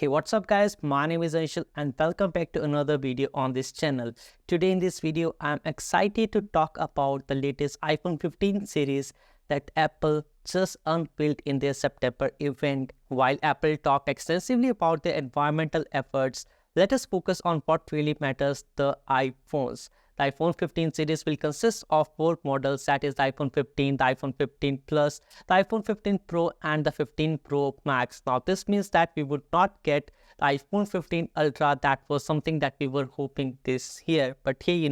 Hey, what's up guys? My name is Anshul and welcome back to another video on this channel. Today in this video, I'm excited to talk about the latest iPhone 15 series that Apple just unveiled in their September event. While Apple talked extensively about their environmental efforts, let us focus on what really matters, the iPhones. The iPhone 15 series will consist of 4 models, that is the iPhone 15, the iPhone 15 Plus, the iPhone 15 Pro and the 15 Pro Max. Now this means that we would not get the iPhone 15 Ultra. That was something that we were hoping this year. But hey,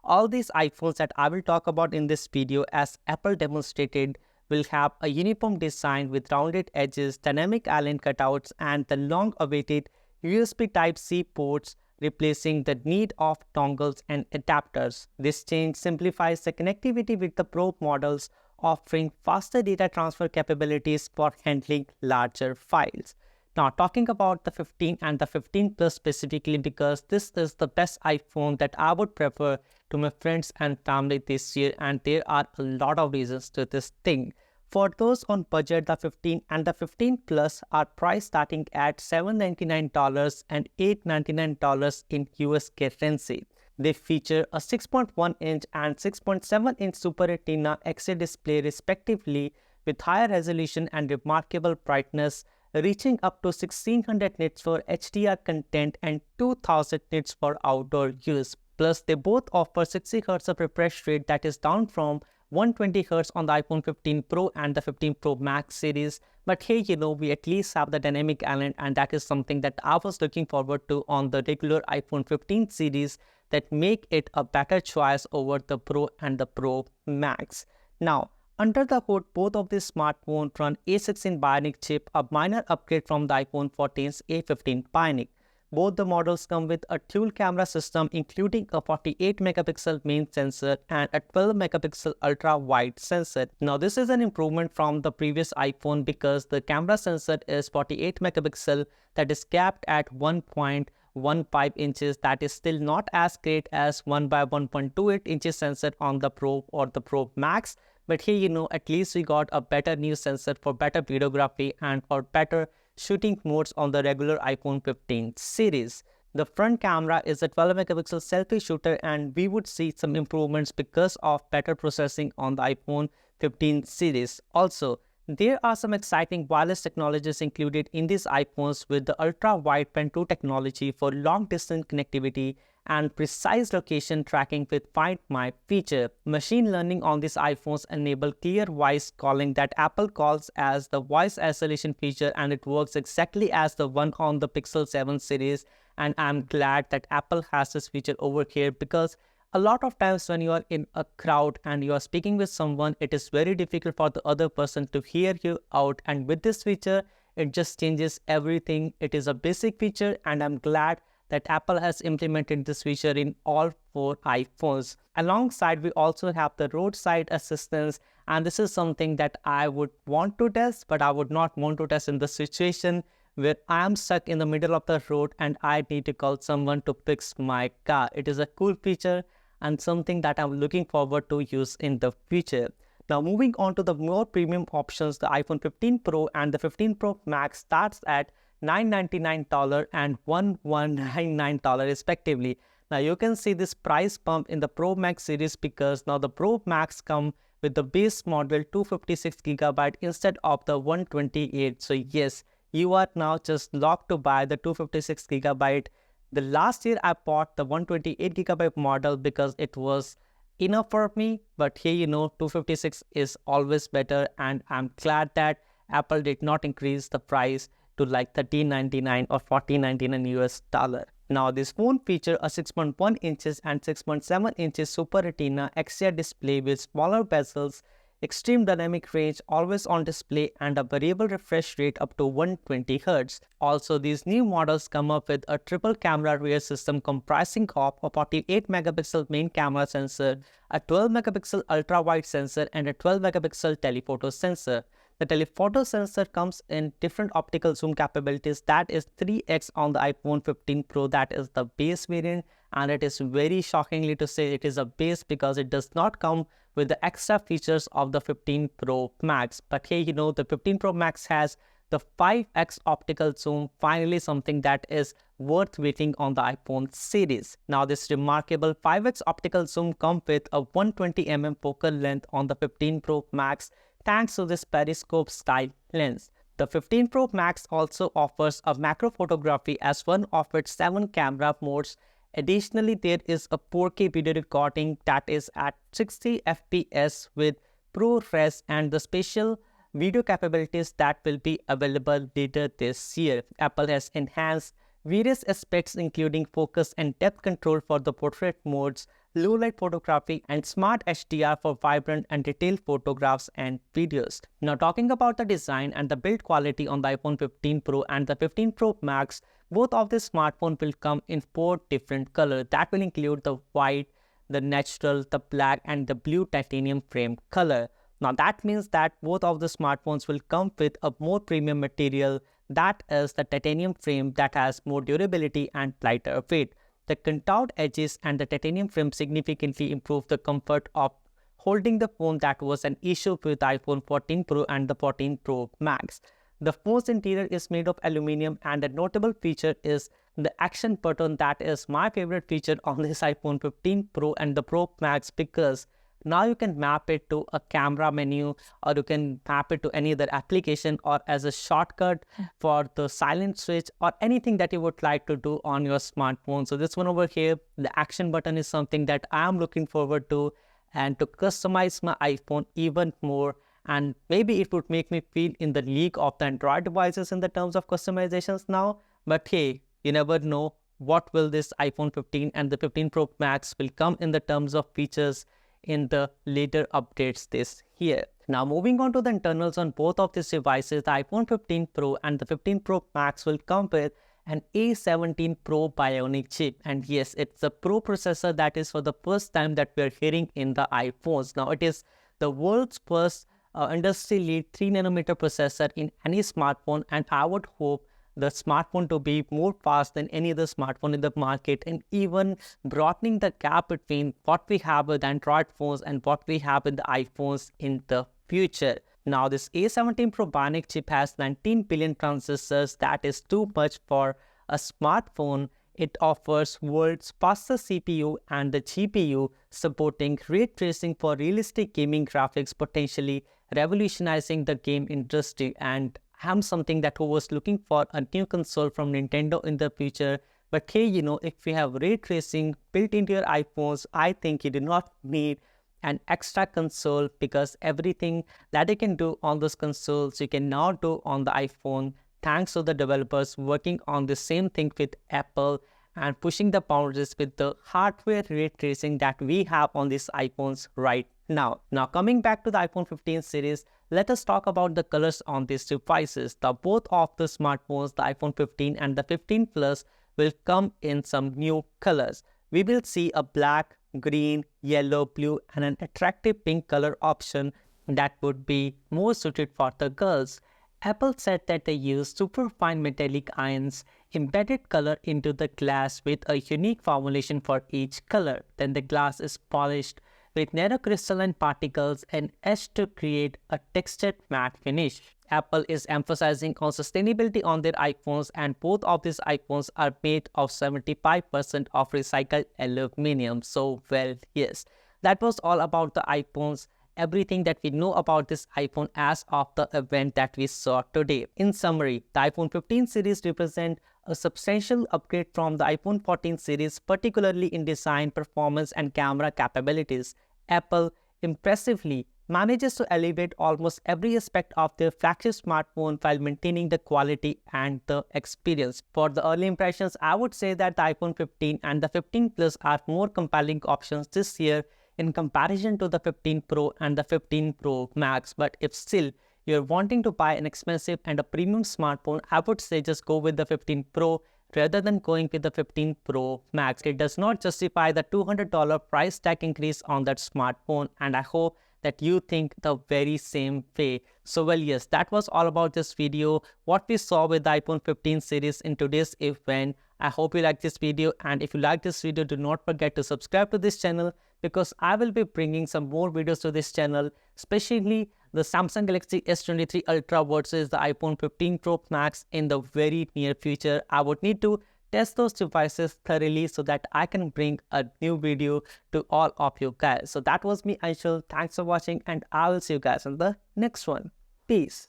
all these iPhones that I will talk about in this video, as Apple demonstrated, will have a uniform design with rounded edges, dynamic island cutouts and the long-awaited USB Type-C ports, replacing the need of dongles and adapters. This change simplifies the connectivity with the Pro models, offering faster data transfer capabilities for handling larger files. Now, talking about the 15 and the 15 Plus specifically, because this is the best iPhone that I would prefer to my friends and family this year, and there are a lot of reasons to this thing. For those on budget, the 15 and the 15 Plus are priced starting at $799 and $899 in US currency. They feature a 6.1-inch and 6.7-inch Super Retina XD display respectively, with higher resolution and remarkable brightness, reaching up to 1600 nits for HDR content and 2000 nits for outdoor use. Plus, they both offer 60 Hz of refresh rate, that is down from 120 Hz on the iPhone 15 Pro and the 15 Pro Max series. But hey, we at least have the dynamic island, and that is something that I was looking forward to on the regular iPhone 15 series, that make it a better choice over the Pro and the Pro Max. Now, under the hood, both of these smartphones run A16 Bionic chip, a minor upgrade from the iPhone 14's A15 Bionic. Both the models come with a dual camera system, including a 48 megapixel main sensor and a 12 megapixel ultra wide sensor. Now this is an improvement from the previous iPhone, because the camera sensor is 48 megapixel that is capped at 1.15 inches. That is still not as great as 1 by 1.28 inches sensor on the Pro or the Pro Max. But here, at least we got a better new sensor for better videography and for better shooting modes on the regular iPhone 15 series. The front camera is a 12 megapixel selfie shooter, and we would see some improvements because of better processing on the iPhone 15 series. Also, there are some exciting wireless technologies included in these iPhones, with the ultra-wideband 2 technology for long-distance connectivity and precise location tracking with Find My feature. Machine learning on these iPhones enable clear voice calling that Apple calls as the voice isolation feature, and it works exactly as the one on the Pixel 7 series. And I'm glad that Apple has this feature over here, because a lot of times when you are in a crowd and you are speaking with someone, it is very difficult for the other person to hear you out. And with this feature, it just changes everything. It is a basic feature, and I'm glad that Apple has implemented this feature in all 4 iPhones. Alongside, we also have the roadside assistance, and this is something that I would want to test, but I would not want to test in the situation where I am stuck in the middle of the road and I need to call someone to fix my car. It is a cool feature and something that I'm looking forward to use in the future. Now, moving on to the more premium options, the iPhone 15 Pro and the 15 Pro Max starts at $999 and $1,199 respectively. Now you can see this price bump in the Pro Max series, because now the Pro Max come with the base model 256GB instead of the 128. So yes, you are now just locked to buy the 256GB. The last year I bought the 128GB model because it was enough for me, but here 256 is always better, and I'm glad that Apple did not increase the price to like $13.99 or $14.99 US dollar. Now this phone features a 6.1 inches and 6.7 inches Super Retina XDR display with smaller bezels, extreme dynamic range, always on display, and a variable refresh rate up to 120 Hz. Also, these new models come up with a triple camera rear system comprising of a 48 megapixel main camera sensor, a 12 megapixel ultra wide sensor, and a 12 megapixel telephoto sensor. The telephoto sensor comes in different optical zoom capabilities, that is 3x on the iPhone 15 Pro, that is the base variant, and it is very shockingly to say it is a base, because it does not come with the extra features of the 15 Pro Max. But hey, the 15 Pro Max has the 5x optical zoom, finally something that is worth waiting on the iPhone series. Now this remarkable 5x optical zoom comes with a 120mm focal length on the 15 Pro Max thanks to this periscope style lens. The 15 Pro Max also offers a macro photography as one of its 7 camera modes. Additionally, there is a 4K video recording that is at 60 FPS with ProRes and the special video capabilities that will be available later this year. Apple has enhanced various aspects including focus and depth control for the portrait modes, low light photography, and smart HDR for vibrant and detailed photographs and videos. Now talking about the design and the build quality on the iPhone 15 Pro and the 15 Pro Max, both of the smartphones will come in 4 different colors that will include the white, the natural, the black, and the blue titanium frame color. Now that means that both of the smartphones will come with a more premium material, that is the titanium frame that has more durability and lighter weight. The contoured edges and the titanium frame significantly improve the comfort of holding the phone that was an issue with the iPhone 14 Pro and the 14 Pro Max. The phone's interior is made of aluminum, and a notable feature is the action button. That is my favorite feature on this iPhone 15 Pro and the Pro Max, because now you can map it to a camera menu, or you can map it to any other application, or as a shortcut for the silent switch, or anything that you would like to do on your smartphone. So this one over here, the action button, is something that I am looking forward to, and to customize my iPhone even more. And maybe it would make me feel in the league of the Android devices in the terms of customizations now. But hey, you never know what will this iPhone 15 and the 15 Pro Max will come in the terms of features in the later updates this year. Now moving on to the internals on both of these devices, the iPhone 15 Pro and the 15 Pro Max will come with an A17 Pro Bionic chip. And yes, it's a Pro processor that is for the first time that we are hearing in the iPhones. Now it is the world's first industry-lead 3nm processor in any smartphone, and I would hope the smartphone to be more fast than any other smartphone in the market, and even broadening the gap between what we have with Android phones and what we have with the iPhones in the future. Now this A17 Pro Bionic chip has 19 billion transistors. That is too much for a smartphone. It offers world's fastest CPU and the GPU, supporting ray tracing for realistic gaming graphics, potentially revolutionizing the game industry. And I'm something that was looking for a new console from Nintendo in the future. But hey, if you have ray tracing built into your iPhones, I think you do not need an extra console, because everything that you can do on those consoles, you can now do on the iPhone, thanks to the developers working on the same thing with Apple and pushing the boundaries with the hardware ray tracing that we have on these iPhones right now. Now coming back to the iPhone 15 series, let us talk about the colors on these devices. Both of the smartphones, the iPhone 15 and the 15 Plus, will come in some new colors. We will see a black, green, yellow, blue, and an attractive pink color option that would be more suited for the girls. Apple said that they use superfine metallic ions embedded color into the glass with a unique formulation for each color. Then the glass is polished with nanocrystalline particles and etched to create a textured matte finish. Apple is emphasizing on sustainability on their iPhones, and both of these iPhones are made of 75% of recycled aluminum. So well, yes, that was all about the iPhones. Everything that we know about this iPhone as of the event that we saw today. In summary, the iPhone 15 series represent a substantial upgrade from the iPhone 14 series, particularly in design, performance, and camera capabilities. Apple impressively manages to elevate almost every aspect of their flagship smartphone while maintaining the quality and the experience. For the early impressions, I would say that the iPhone 15 and the 15 Plus are more compelling options this year in comparison to the 15 Pro and the 15 Pro Max. But if still you're wanting to buy an expensive and a premium smartphone, I would say just go with the 15 Pro rather than going with the 15 Pro Max. It does not justify the $200 price tag increase on that smartphone, and I hope that you think the very same way. So well, yes, that was all about this video, what we saw with the iPhone 15 series in today's event. I hope you like this video, and if you like this video, do not forget to subscribe to this channel, because I will be bringing some more videos to this channel, especially the Samsung Galaxy S23 Ultra versus the iPhone 15 Pro Max in the very near future. I would need to test those devices thoroughly so that I can bring a new video to all of you guys. So that was me, Anshul. Thanks for watching, and I will see you guys in the next one. Peace.